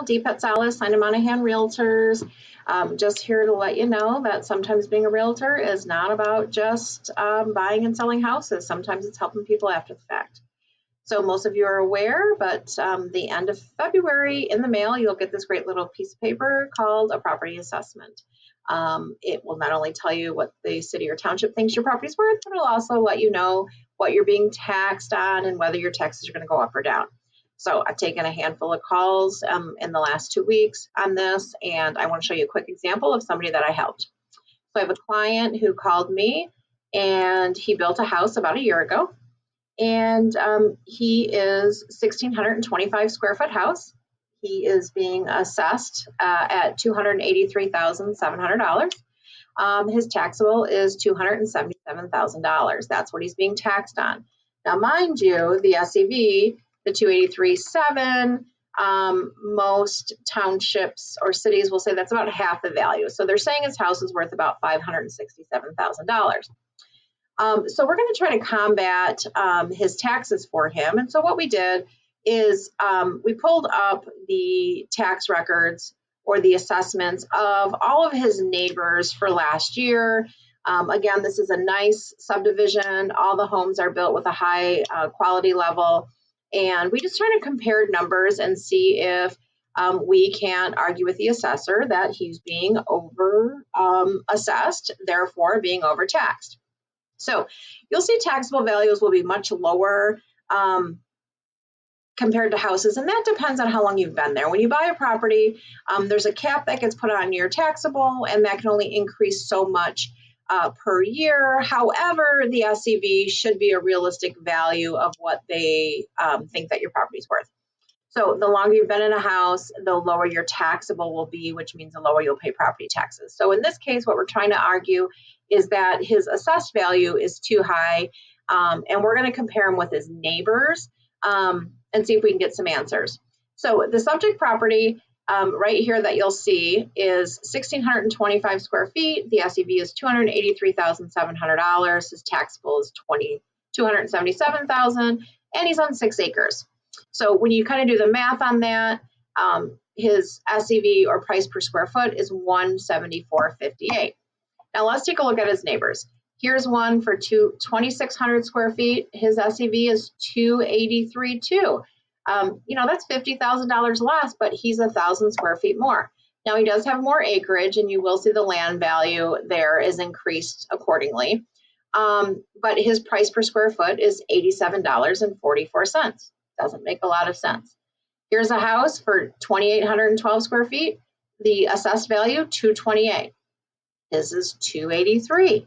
Michelle, Deepet Salas, Sign Monahan Realtors. Just here to let you know that sometimes being a realtor is not about just buying and selling houses. Sometimes it's helping people after the fact. So most of you are aware, but the end of February in the mail, you'll get this great little piece of paper called a property assessment. It will not only tell you what the city or township thinks your property's worth, but it'll also let you know what you're being taxed on and whether your taxes are going to go up or down. So I've taken a handful of calls in the last 2 weeks on this, and I want to show you a quick example of somebody that I helped. So I have a client who called me, and he built a house about a year ago. And he is 1,625 square foot house. He is being assessed at $283,700. His taxable is $277,000. That's what he's being taxed on. Now, mind you, the SEV, the 283.7, most townships or cities will say that's about half the value. So they're saying his house is worth about $567,000. So we're going to try to combat his taxes for him. And so what we did is we pulled up the tax records or the assessments of all of his neighbors for last year. Again, this is a nice subdivision. All the homes are built with a high quality level. And we just try to compare numbers and see if we can argue with the assessor that he's being over assessed, therefore being overtaxed. So you'll see taxable values will be much lower compared to houses, and that depends on how long you've been there. When you buy a property, there's a cap that gets put on your taxable, and that can only increase so much per year. However, the SEV should be a realistic value of what they think that your property is worth. So the longer you've been in a house, the lower your taxable will be, which means the lower you'll pay property taxes. So in this case, what we're trying to argue is that his assessed value is too high, and we're going to compare him with his neighbors and see if we can get some answers. So the subject property right here that you'll see is 1,625 square feet. The SEV is $283,700. His taxable is $277,000, and he's on 6 acres. So when you kind of do the math on that, his SEV or price per square foot is $174.58. Now let's take a look at his neighbors. Here's one for 2,600 square feet. His SEV is $283,200. That's $50,000 less, but he's 1,000 square feet more. Now he does have more acreage, and you will see the land value there is increased accordingly. But his price per square foot is $87.44. Doesn't make a lot of sense. Here's a house for 2,812 square feet. The assessed value, $228,000. His is $283,000.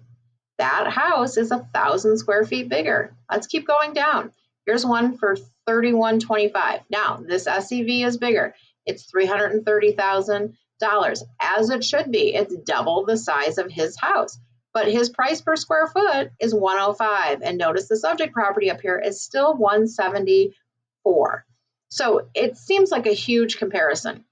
That house is 1,000 square feet bigger. Let's keep going down. Here's one for $3,125. Now, this SEV is bigger. It's $330,000, as it should be. It's double the size of his house. But his price per square foot is $105. And notice the subject property up here is still $174. So it seems like a huge comparison.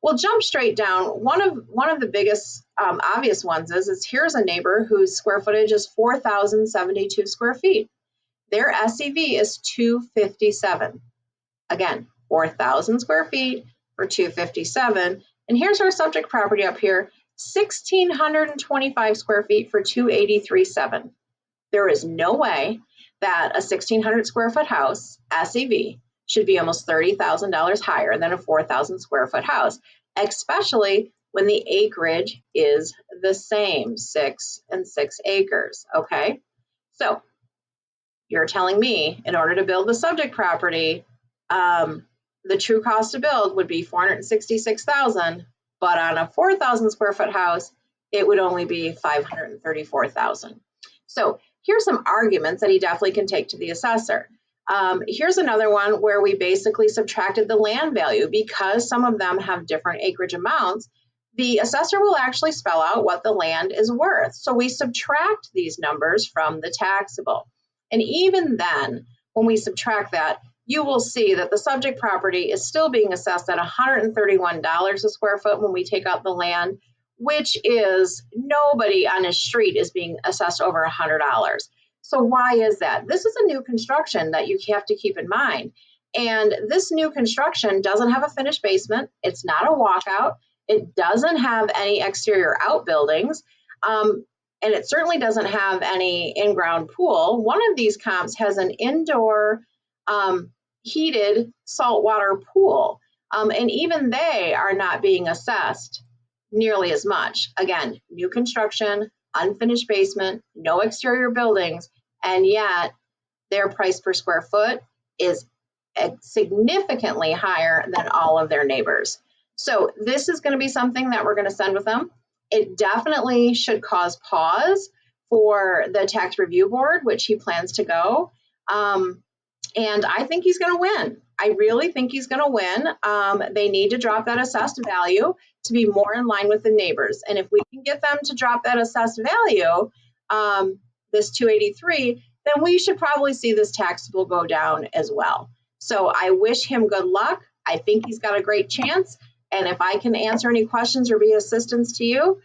We'll jump straight down. One of the biggest obvious ones is here's a neighbor whose square footage is 4,072 square feet. Their SEV is $257. Again, 4,000 square feet for $257. And here's our subject property up here, 1,625 square feet for $283,700. There is no way that a 1,600 square foot house, SEV, should be almost $30,000 higher than a 4,000 square foot house, especially when the acreage is the same, 6 and 6 acres, okay? So you're telling me in order to build the subject property, the true cost to build would be $466,000, but on a 4,000 square foot house, it would only be $534,000. So here's some arguments that he definitely can take to the assessor. Here's another one where we basically subtracted the land value because some of them have different acreage amounts. The assessor will actually spell out what the land is worth. So we subtract these numbers from the taxable. And even then, when we subtract that, you will see that the subject property is still being assessed at $131 a square foot when we take out the land, which is nobody on his street is being assessed over $100. So why is that? This is a new construction that you have to keep in mind. And this new construction doesn't have a finished basement. It's not a walkout. It doesn't have any exterior outbuildings. And it certainly doesn't have any in-ground pool. One of these comps has an indoor heated saltwater pool. And even they are not being assessed nearly as much. Again, new construction, unfinished basement, no exterior buildings, and yet their price per square foot is significantly higher than all of their neighbors. So this is going to be something that we're going to send with them. It definitely should cause pause for the tax review board, which he plans to go. And I think he's going to win. I really think he's going to win. They need to drop that assessed value to be more in line with the neighbors. And if we can get them to drop that assessed value, this 283, then we should probably see this taxable go down as well. So I wish him good luck. I think he's got a great chance. And if I can answer any questions or be assistance to you,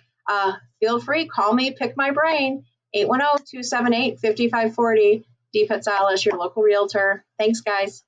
feel free, call me, pick my brain, 810-278-5540. Dee Petzalish, your local realtor. Thanks, guys.